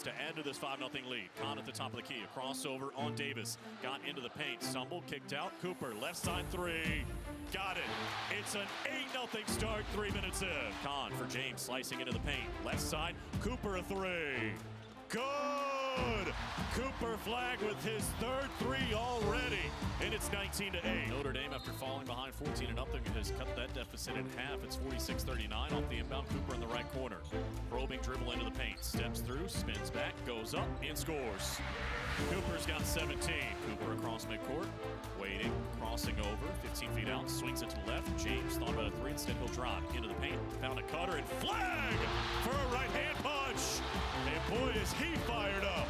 to add to this 5-0 lead. Khan at the top of the key. A crossover on Davis. Got into the paint. Stumbled, kicked out. Cooper, left side three. Got it. It's an 8-0 start 3 minutes in. Khan for James, slicing into the paint. Left side. Cooper a three. Good! Cooper Flagg with his third three already, and it's 19-8. Notre Dame, after falling behind 14-0, has cut that deficit in half. It's 46-39 off the inbound. Cooper in the right corner. Probing dribble into the paint. Steps through, spins back, goes up, and scores. Cooper's got 17. Cooper across midcourt. Waiting, crossing over, 15 feet out, swings it to the left. James thought about a three, instead he'll drive into the paint. Found a cutter, and Flagg for a right-hand punch. And boy, is he fired up.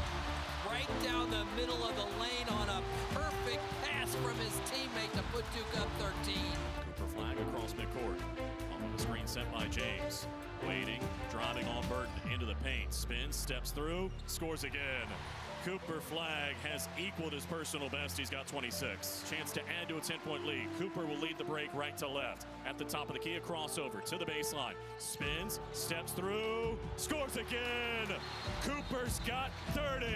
Right down the middle of the lane on a perfect pass from his teammate to put Duke up 13. Cooper Flagg across midcourt. On the screen sent by James. Waiting, driving on Burton into the paint. Spins, steps through, scores again. Cooper Flagg has equaled his personal best. He's got 26. Chance to add to a 10-point lead. Cooper will lead the break right to left. At the top of the key, a crossover to the baseline. Spins, steps through, scores again. Cooper's got 30,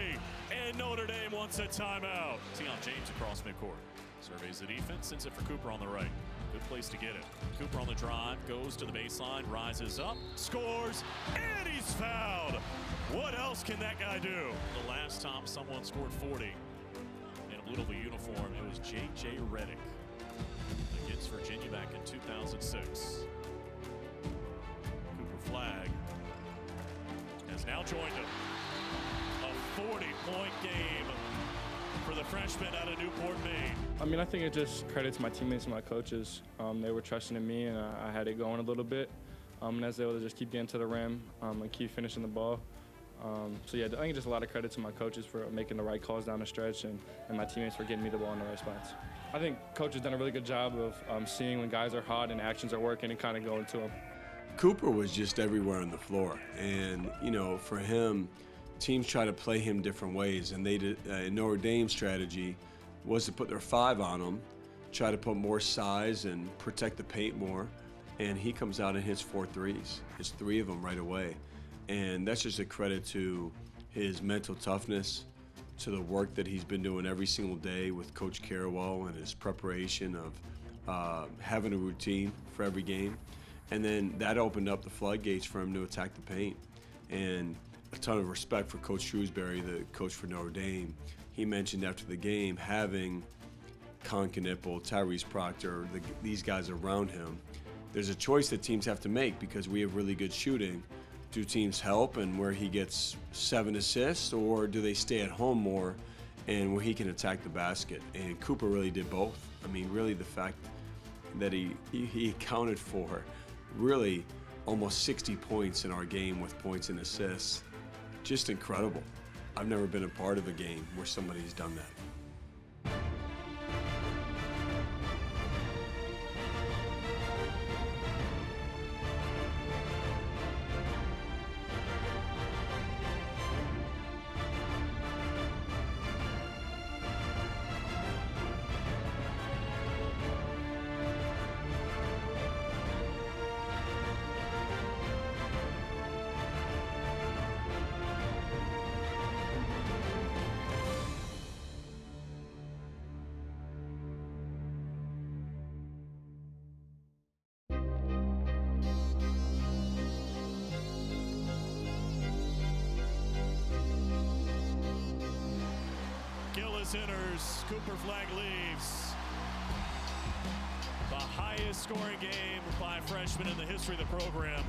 and Notre Dame wants a timeout. See on James across midcourt. Surveys the defense, sends it for Cooper on the right. Good place to get it. Cooper on the drive, goes to the baseline, rises up, scores, and he's fouled. What else can that guy do? The last time someone scored 40 in a Louisville uniform, it was J.J. Redick against Virginia back in 2006. Cooper Flagg has now joined him. A 40-point game for the freshman out of Newport, Maine. I mean, I think it just credits my teammates and my coaches. They were trusting in me, and I had it going a little bit. And I was able to just keep getting to the rim and keep finishing the ball. So yeah, I think just a lot of credit to my coaches for making the right calls down the stretch, and my teammates for getting me the ball in the right spots. I think coach has done a really good job of seeing when guys are hot and actions are working and kind of going to them. Cooper was just everywhere on the floor, and you know, for him, teams try to play him different ways, and they did. Notre Dame's strategy was to put their 5 on him, try to put more size and protect the paint more, and he comes out and hits 4 threes. Hits 3 of them right away. And that's just a credit to his mental toughness, to the work that he's been doing every single day with Coach Carrawell and his preparation of having a routine for every game. And then that opened up the floodgates for him to attack the paint. And a ton of respect for Coach Shrewsbury, the coach for Notre Dame. He mentioned after the game having Con Knipple, Tyrese Proctor, these guys around him. There's a choice that teams have to make because we have really good shooting. Do teams help and where he gets 7 assists, or do they stay at home more and where he can attack the basket? And Cooper really did both. I mean, really the fact that he accounted for really almost 60 points in our game with points and assists. Just incredible. I've never been a part of a game where somebody's done that. Enters, Cooper Flagg leaves. The highest scoring game by a freshman in the history of the program,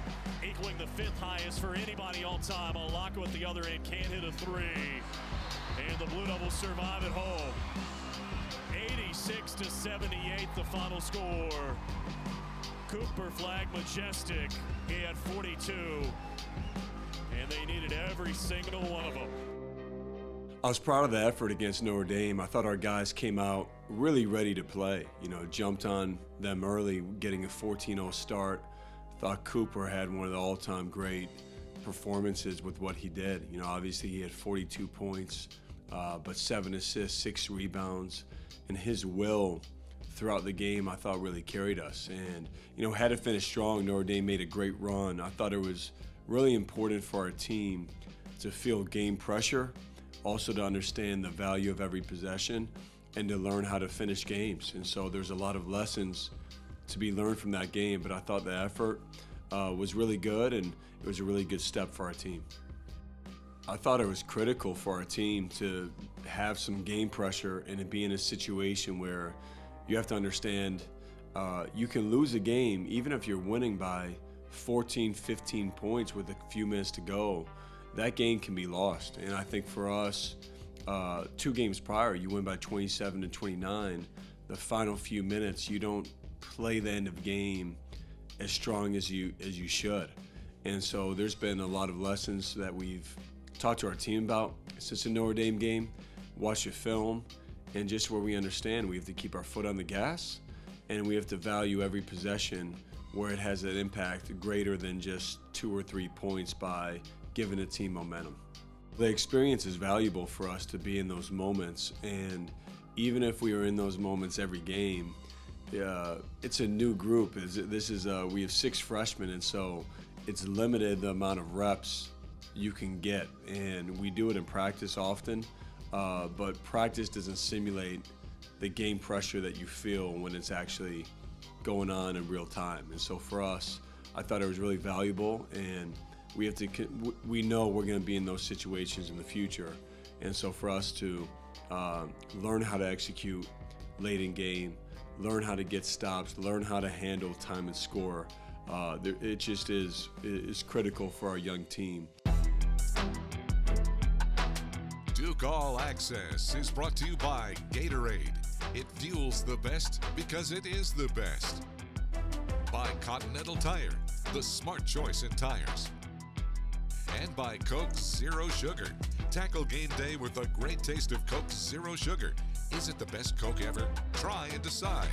equaling the 5th highest for anybody all time. Alaka at the other end can't hit a 3. And the Blue Devils survive at home. 86-78 the final score. Cooper Flagg majestic. He had 42. And they needed every single one of them. I was proud of the effort against Notre Dame. I thought our guys came out really ready to play. You know, jumped on them early, getting a 14-0 start. Thought Cooper had one of the all-time great performances with what he did. You know, obviously he had 42 points, but 7 assists, 6 rebounds, and his will throughout the game I thought really carried us. And, you know, had to finish strong. Notre Dame made a great run. I thought it was really important for our team to feel game pressure, also to understand the value of every possession, and to learn how to finish games. And so there's a lot of lessons to be learned from that game, but I thought the effort was really good, and it was a really good step for our team. I thought it was critical for our team to have some game pressure and to be in a situation where you have to understand you can lose a game even if you're winning by 14, 15 points with a few minutes to go. That game can be lost. And I think for us, 2 games prior, you win by 27 to 29. The final few minutes, you don't play the end of game as strong as you should. And so there's been a lot of lessons that we've talked to our team about since the Notre Dame game, watch the film, and just where we understand we have to keep our foot on the gas and we have to value every possession where it has an impact greater than just 2 or 3 points by giving a team momentum. The experience is valuable for us to be in those moments, and even if we are in those moments every game, it's a new group. We have 6 freshmen, and so it's limited the amount of reps you can get, and we do it in practice often, but practice doesn't simulate the game pressure that you feel when it's actually going on in real time. And so for us, I thought it was really valuable, and we know we're going to be in those situations in the future, and so for us to learn how to execute late in game, learn how to get stops, learn how to handle time and score, it just is critical for our young team. Duke All Access is brought to you by Gatorade. It fuels the best because it is the best. By Continental Tire, the smart choice in tires. And by Coke Zero Sugar. Tackle game day with a great taste of Coke Zero Sugar. Is it the best Coke ever? Try and decide.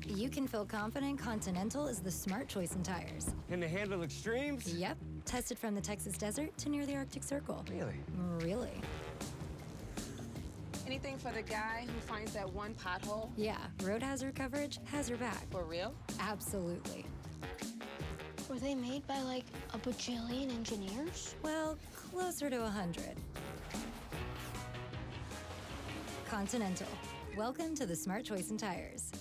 You can feel confident Continental is the smart choice in tires. Can they handle extremes? Yep. Tested from the Texas desert to near the Arctic Circle. Really? Really. Anything for the guy who finds that one pothole? Yeah, road hazard coverage has your back. For real? Absolutely. Were they made by like a bajillion engineers? Well, closer to 100. Continental. Welcome to the smart choice in tires.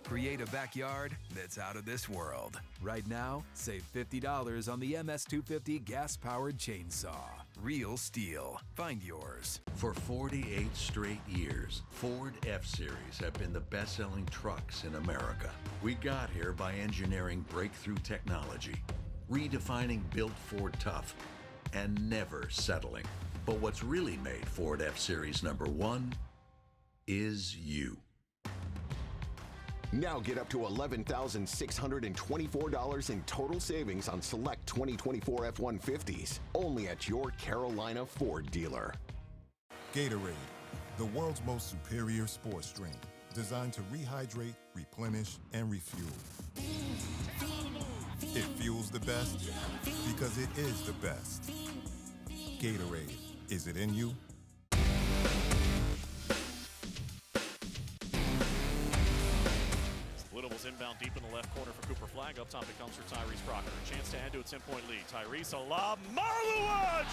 Create a backyard that's out of this world. Right now, save $50 on the MS250 gas-powered chainsaw. Real steel. Find yours. For 48 straight years, Ford F-Series have been the best-selling trucks in America. We got here by engineering breakthrough technology, redefining Built Ford Tough, and never settling. But what's really made Ford F-Series #1 is you. Now get up to $11,624 in total savings on select 2024 F-150s, only at your Carolina Ford dealer. Gatorade, the world's most superior sports drink, designed to rehydrate, replenish, and refuel. It fuels the best because it is the best. Gatorade, is it in you? Inbound deep in the left corner for Cooper Flagg. Up top it comes for Tyrese Crocker. A chance to add to a 10-point lead. Tyrese, a lob. Maluach!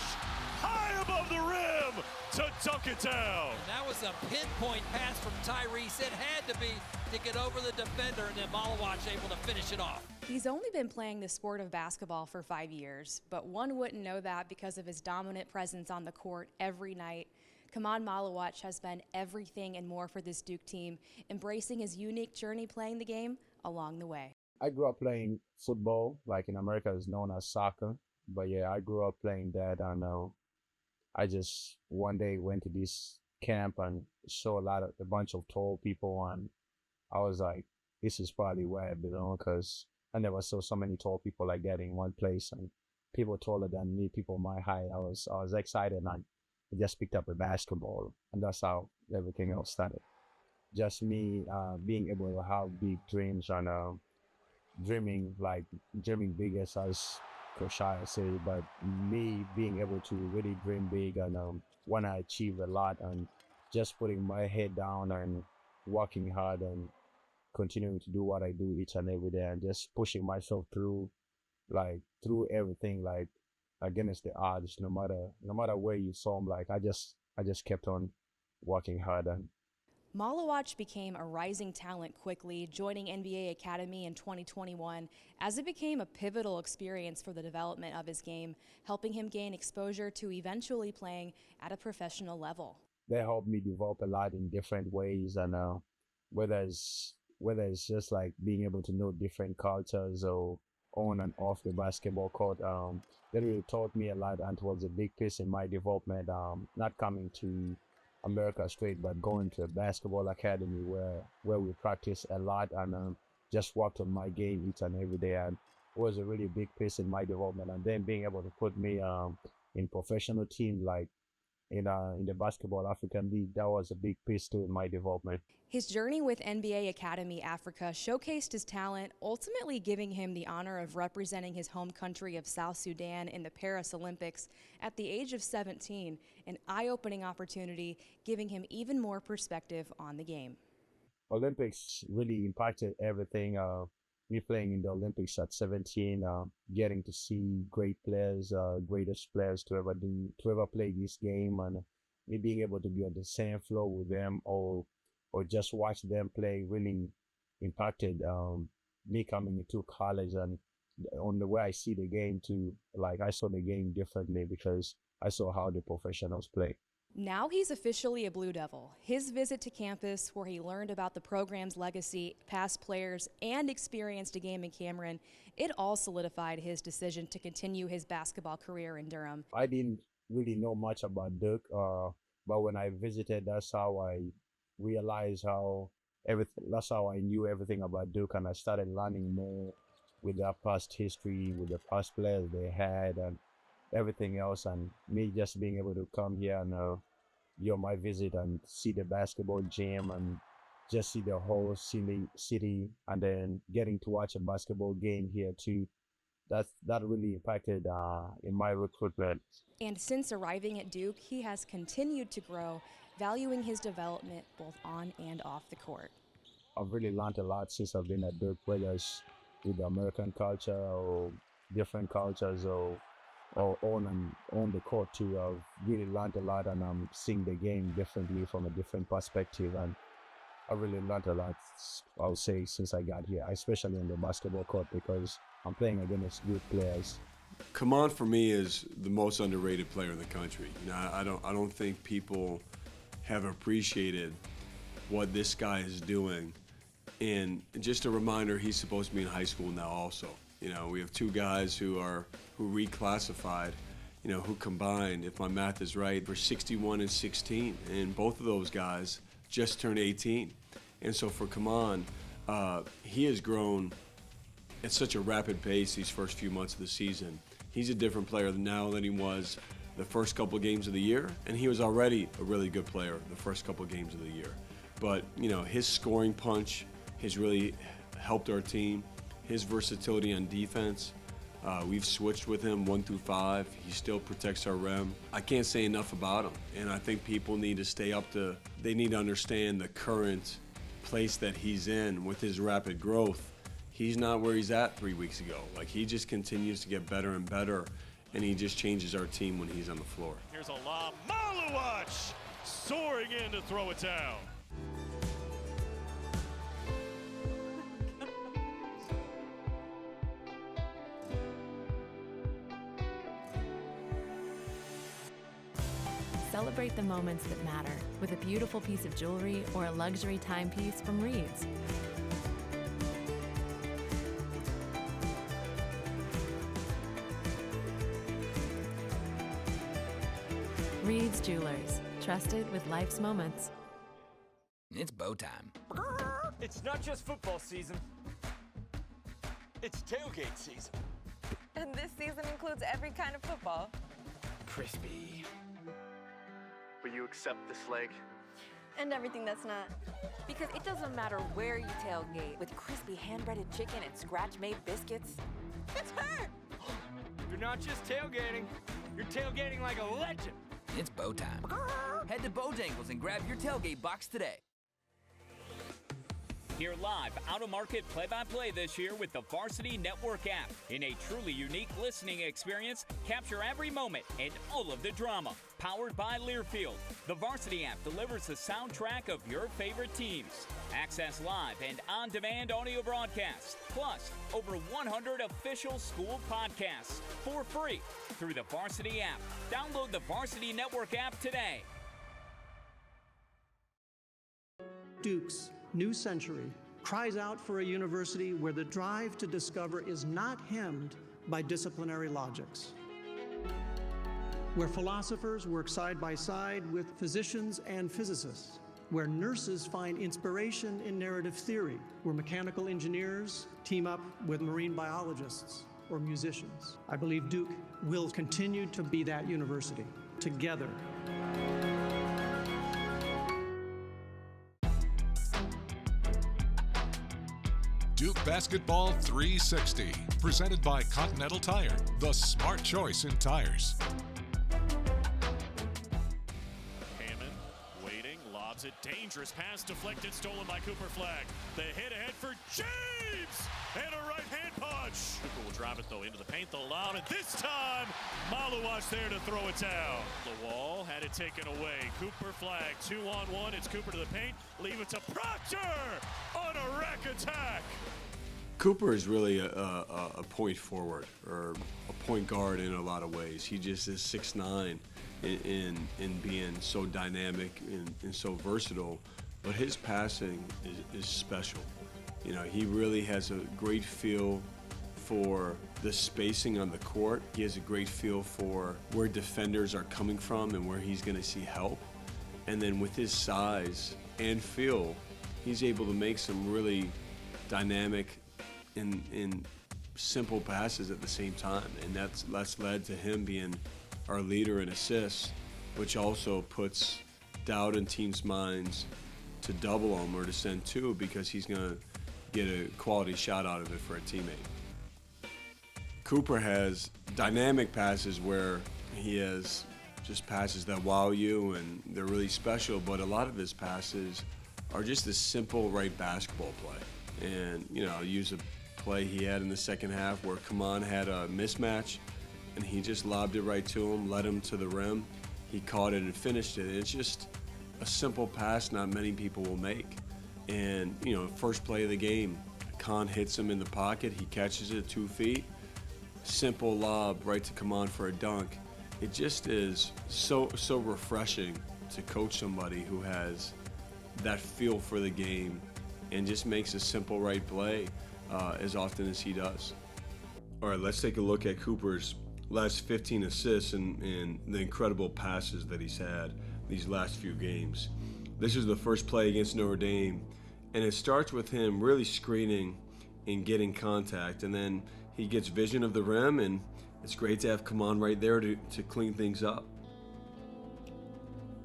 High above the rim to dunk it down. And that was a pinpoint pass from Tyrese. It had to be to get over the defender, and then Maluach able to finish it off. He's only been playing the sport of basketball for 5 years, but one wouldn't know that because of his dominant presence on the court every night. Khaman Maluach has been everything and more for this Duke team, embracing his unique journey playing the game along the way. I grew up playing football, like in America it's known as soccer. But yeah, I grew up playing that, and I just one day went to this camp and saw a bunch of tall people, and I was like, this is probably where I belong, because I never saw so many tall people like that in one place, and people taller than me, people my height. I was excited, and I just picked up a basketball, and that's how everything else started. Just me being able to have big dreams and dreaming big, as Coach Scheyer said, but me being able to really dream big and want to achieve a lot, and just putting my head down and working hard and continuing to do what I do each and every day, and just pushing myself through everything, like against the odds, no matter where you saw him. Like I just kept on working hard. And Maluach became a rising talent quickly, joining NBA Academy in 2021 as it became a pivotal experience for the development of his game, helping him gain exposure to eventually playing at a professional level. They helped me develop a lot in different ways, and whether it's just like being able to know different cultures or on and off the basketball court, they really taught me a lot, and it was a big piece in my development. Not coming to America straight, but going to a basketball academy where we practice a lot and just worked on my game each and every day, and it was a really big piece in my development. And then being able to put me in professional teams like in the Basketball African League, that was a big piece too in my development. His journey with NBA Academy Africa showcased his talent, ultimately giving him the honor of representing his home country of South Sudan in the Paris Olympics at the age of 17, an eye-opening opportunity, giving him even more perspective on the game. Olympics really impacted everything. Me playing in the Olympics at 17, getting to see great players, greatest players to ever play this game, and me being able to be on the same floor with them or just watch them play really impacted me coming into college, and on the way I see the game too. Like I saw the game differently because I saw how the professionals play. Now he's officially a Blue Devil. His visit to campus, where he learned about the program's legacy, past players, and experienced a game in Cameron, it all solidified his decision to continue his basketball career in Durham. I didn't really know much about Duke, but when I visited, that's how I realized that's how I knew everything about Duke, and I started learning more with their past history, with the past players they had, and everything else. And me just being able to come here and on my visit and see the basketball gym and just see the whole city, and then getting to watch a basketball game here too, that really impacted in my recruitment. And since arriving at Duke, he has continued to grow, valuing his development both on and off the court. I've really learned a lot since I've been at Duke, whether it's with the American culture or different cultures or on the court too. I've really learned a lot, and I'm seeing the game differently from a different perspective, and I really learned a lot, I would say, since I got here, especially on the basketball court, because I'm playing against good players. Khaman for me is the most underrated player in the country. You know, I don't think people have appreciated what this guy is doing. And just a reminder, he's supposed to be in high school now also. You know, we have two guys who reclassified, you know, who combined, if my math is right, for 61 and 16. And both of those guys just turned 18. And so for Khaman, he has grown at such a rapid pace these first few months of the season. He's a different player now than he was the first couple of games of the year, and he was already a really good player the first couple of games of the year. But, you know, his scoring punch has really helped our team. His versatility on defense, we've switched with him 1 through 5. He still protects our rim. I can't say enough about him, and I think people need to they need to understand the current place that he's in with his rapid growth. He's not where he's at 3 weeks ago. Like, he just continues to get better and better, and he just changes our team when he's on the floor. Here's a lob. Maluach soaring in to throw it down. Celebrate the moments that matter with a beautiful piece of jewelry or a luxury timepiece from Reed's. Reed's Jewelers, trusted with life's moments. It's bow time. It's not just football season. It's tailgate season. And this season includes every kind of football. Crispy. Will you accept this leg? And everything that's not. Because it doesn't matter where you tailgate, with crispy hand-breaded chicken and scratch-made biscuits. It's her! You're not just tailgating, you're tailgating like a legend. It's bow time. Head to Bojangles and grab your tailgate box today. Hear live, out-of-market play-by-play this year with the Varsity Network app. In a truly unique listening experience, capture every moment and all of the drama. Powered by Learfield, the Varsity app delivers the soundtrack of your favorite teams. Access live and on-demand audio broadcasts, plus over 100 official school podcasts for free through the Varsity app. Download the Varsity Network app today. Duke's new century cries out for a university where the drive to discover is not hemmed by disciplinary logics, where philosophers work side by side with physicians and physicists, where nurses find inspiration in narrative theory, where mechanical engineers team up with marine biologists or musicians. I believe Duke will continue to be that university, together. Duke Basketball 360, presented by Continental Tire, the smart choice in tires. Khaman waiting, lobs it, dangerous pass deflected, stolen by Cooper Flagg. The hit ahead for James, and a right-hand punch. Cooper will drive it though into the paint, the lob, and this time Maluach there to throw it down. The wall had it taken away. Cooper Flagg 2-on-1. It's Cooper to the paint, leave it to Proctor on a rack attack. Cooper is really a point forward or a point guard in a lot of ways. He just is 6'9" in being so dynamic and so versatile, but his passing is special. You know, he really has a great feel for the spacing on the court. He has a great feel for where defenders are coming from and where he's going to see help. And then with his size and feel, he's able to make some really dynamic in simple passes at the same time, and that's led to him being our leader in assists, which also puts doubt in teams' minds to double him or to send two, because he's going to get a quality shot out of it for a teammate. Cooper has dynamic passes where he has just passes that wow you and they're really special, but a lot of his passes are just a simple right basketball play. And, you know, I'll use a play he had in the second half where Khaman had a mismatch and he just lobbed it right to him, led him to the rim. He caught it and finished it. It's just a simple pass not many people will make. And, you know, first play of the game, Khan hits him in the pocket, he catches it 2 feet, simple lob right to Khaman for a dunk. It just is so refreshing to coach somebody who has that feel for the game and just makes a simple right play as often as he does. All right, let's take a look at Cooper's last 15 assists and the incredible passes that he's had these last few games. This is the first play against Notre Dame, and it starts with him really screening and getting contact, and then he gets vision of the rim, and it's great to have Khaman right there to clean things up.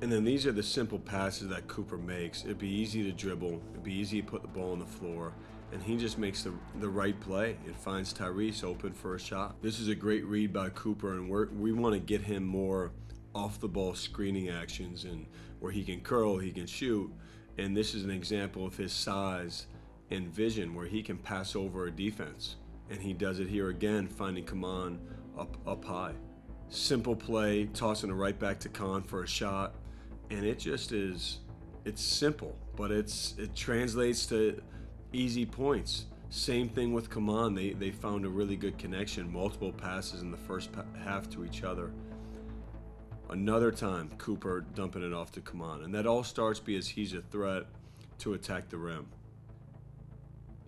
And then these are the simple passes that Cooper makes. It'd be easy to dribble, it'd be easy to put the ball on the floor, and he just makes the right play and finds Tyrese open for a shot. This is a great read by Cooper, and we want to get him more off the ball screening actions and where he can curl, he can shoot, and this is an example of his size and vision where he can pass over a defense, and he does it here again, finding Khaman up high. Simple play, tossing it right back to Khan for a shot, and it just is, it's simple, but it translates to easy points. Same thing with Khaman. They found a really good connection, multiple passes in the first half to each other. Another time, Cooper dumping it off to Khaman, and that all starts because he's a threat to attack the rim.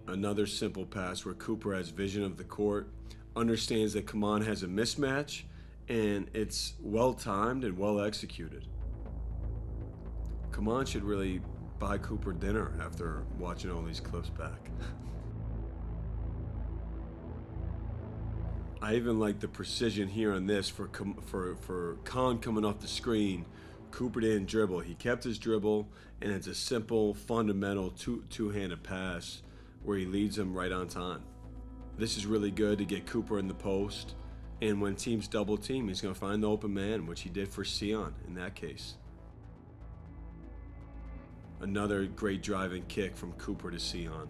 Another simple pass where Cooper has vision of the court, understands that Khaman has a mismatch, and it's well timed and well executed. Khaman should really buy Cooper dinner after watching all these clips back. I even like the precision here on this for Khan coming off the screen. Cooper didn't dribble. He kept his dribble, and it's a simple, fundamental two-handed pass where he leads him right on time. This is really good to get Cooper in the post, and when teams double team, he's going to find the open man, which he did for Sion in that case. Another great driving kick from Cooper to Sion.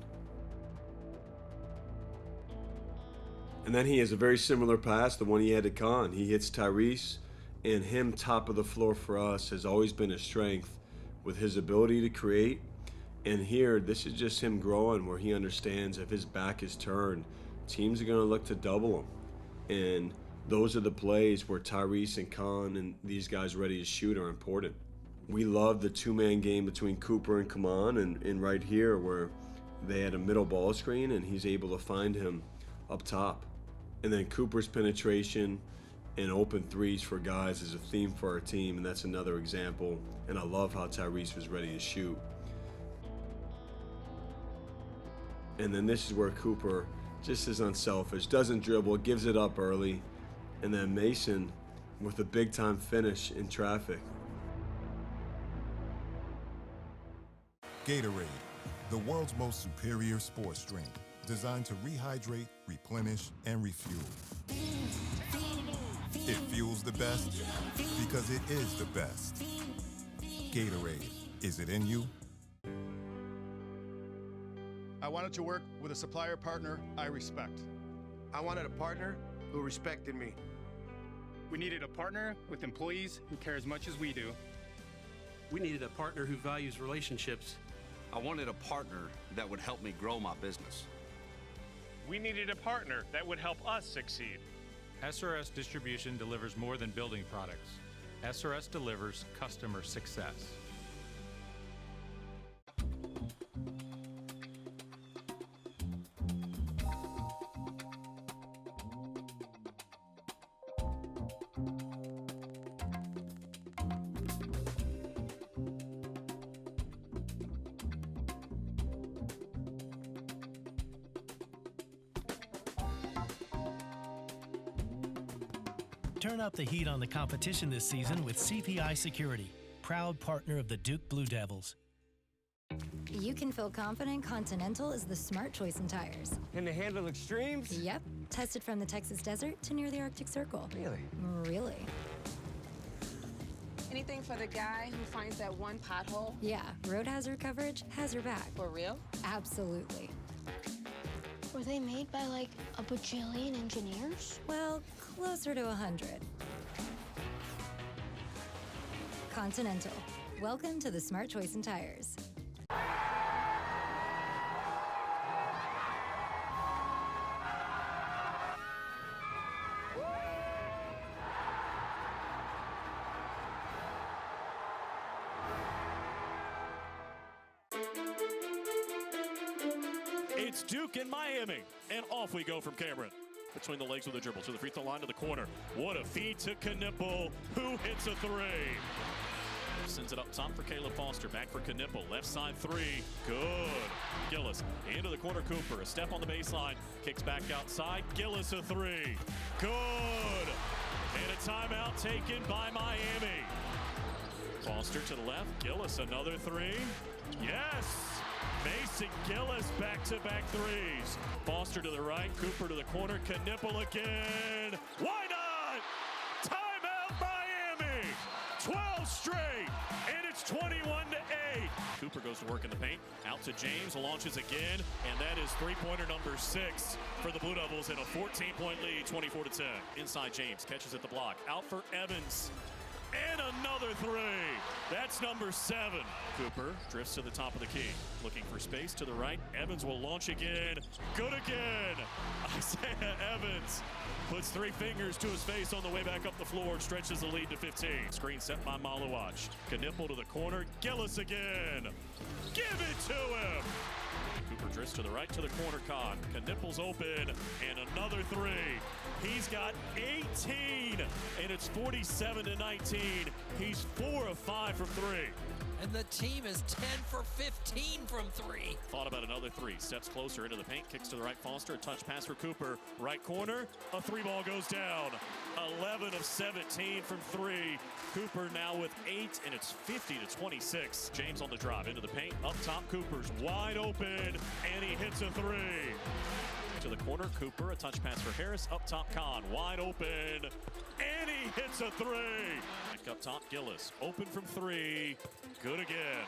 And then he has a very similar pass, the one he had to Khan. He hits Tyrese, and him top of the floor for us has always been a strength with his ability to create. And here, this is just him growing where he understands if his back is turned, teams are going to look to double him. And those are the plays where Tyrese and Khan and these guys ready to shoot are important. We love the two-man game between Cooper and Khaman, and right here where they had a middle ball screen and he's able to find him up top. And then Cooper's penetration and open threes for guys is a theme for our team, and that's another example. And I love how Tyrese was ready to shoot. And then this is where Cooper just is unselfish, doesn't dribble, gives it up early. And then Mason with a big-time finish in traffic. Gatorade, the world's most superior sports drink, designed to rehydrate, replenish, and refuel. It fuels the best because it is the best. Gatorade, is it in you? I wanted to work with a supplier partner I respect. I wanted a partner who respected me. We needed a partner with employees who care as much as we do. We needed a partner who values relationships. I wanted a partner that would help me grow my business. We needed a partner that would help us succeed. SRS Distribution delivers more than building products. SRS delivers customer success. Turn up the heat on the competition this season with CPI Security, proud partner of the Duke Blue Devils. You can feel confident Continental is the smart choice in tires. And they handle extremes? Yep. Tested from the Texas desert to near the Arctic Circle. Really? Really. Anything for the guy who finds that one pothole? Yeah, road hazard coverage has your back. For real? Absolutely. Were they made by like a bajillion engineers? Well, closer to 100. Continental. Welcome to the smart choice in tires. It's Duke and Miami, and off we go from Cameron. Between the legs with a dribble to the free throw line to the corner. What a feed to Knipple, who hits a three. Sends it up top for Caleb Foster, back for Knipple, left side three, good. Gillis into the corner, Cooper, a step on the baseline, kicks back outside, Gillis a three, good. And a timeout taken by Miami. Foster to the left, Gillis another three, yes. Mason Gillis back-to-back threes. Foster to the right, Cooper to the corner, Knipple again. Why not? Timeout Miami. 12 straight, and it's 21-8. Cooper goes to work in the paint, out to James, launches again, and that is three-pointer number 6 for the Blue Devils in a 14-point lead, 24-10. Inside James, catches at the block, out for Evans. And another three. That's number 7. Cooper drifts to the top of the key. Looking for space to the right. Evans will launch again. Good again. Isaiah Evans puts 3 fingers to his face on the way back up the floor and stretches the lead to 15. Screen set by Maluach. Knipple to the corner. Gillis again. Give it to him. Cooper drifts to the right to the corner. Khan. Knipple's open. And another 3. He's got 18, and it's 47-19. He's 4 of 5 from 3. and the team is 10 for 15 from 3. Thought about another 3. Steps closer into the paint, kicks to the right, Foster. A touch pass for Cooper. Right corner. A 3-ball goes down. 11 of 17 from 3. Cooper now with 8, and it's 50-26. James on the drive into the paint. Up top, Cooper's wide open, and he hits a 3. To the corner, Cooper. A touch pass for Harris. Up top, Khan. Wide open, and he hits a 3. Back up top, Gillis. Open from 3. Good again.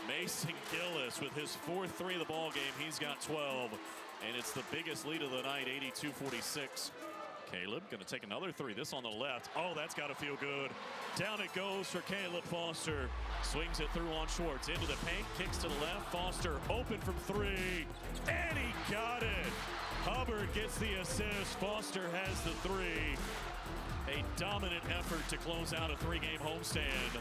Mason Gillis with his 4th 3 of the ball game. He's got 12, and it's the biggest lead of the night, 82-46. Caleb going to take another 3. This on the left. Oh, that's got to feel good. Down it goes for Caleb Foster. Swings it through on Schwartz. Into the paint. Kicks to the left. Foster open from 3. And he got it. Hubbard gets the assist. Foster has the 3. A dominant effort to close out a 3-game homestand,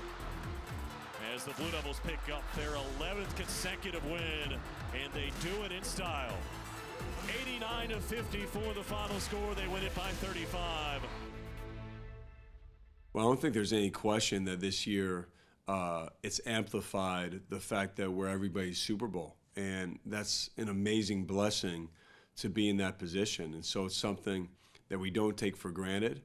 as the Blue Devils pick up their 11th consecutive win, and they do it in style. 89-54 the final score. They win it by 35. Well, I don't think there's any question that this year it's amplified the fact that we're everybody's Super Bowl, and that's an amazing blessing to be in that position. And so it's something that we don't take for granted.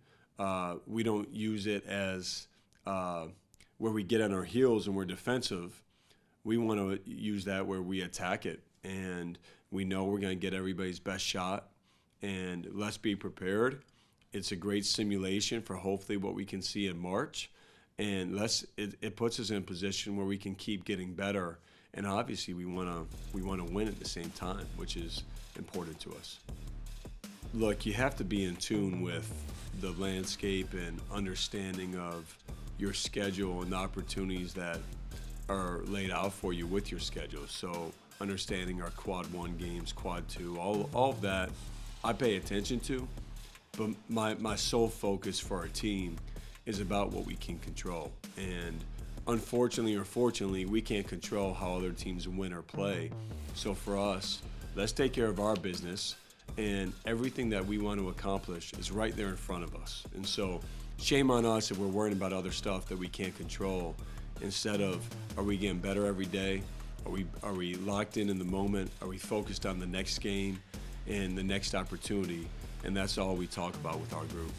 We don't use it as where we get on our heels and we're defensive. We want to use that where we attack it, and we know we're going to get everybody's best shot, and let's be prepared. It's a great simulation for hopefully what we can see in March, and it puts us in a position where we can keep getting better, and obviously we want to win at the same time, which is important to us. Look, you have to be in tune with the landscape and understanding of your schedule and the opportunities that are laid out for you with your schedule. So understanding our quad 1 games, quad 2, all of that I pay attention to, but my sole focus for our team is about what we can control. And unfortunately or fortunately, we can't control how other teams win or play. So for us, let's take care of our business, and everything that we want to accomplish is right there in front of us. And so shame on us if we're worrying about other stuff that we can't control, instead of, are we getting better every day? Are we locked in the moment? Are we focused on the next game and the next opportunity? And that's all we talk about with our group.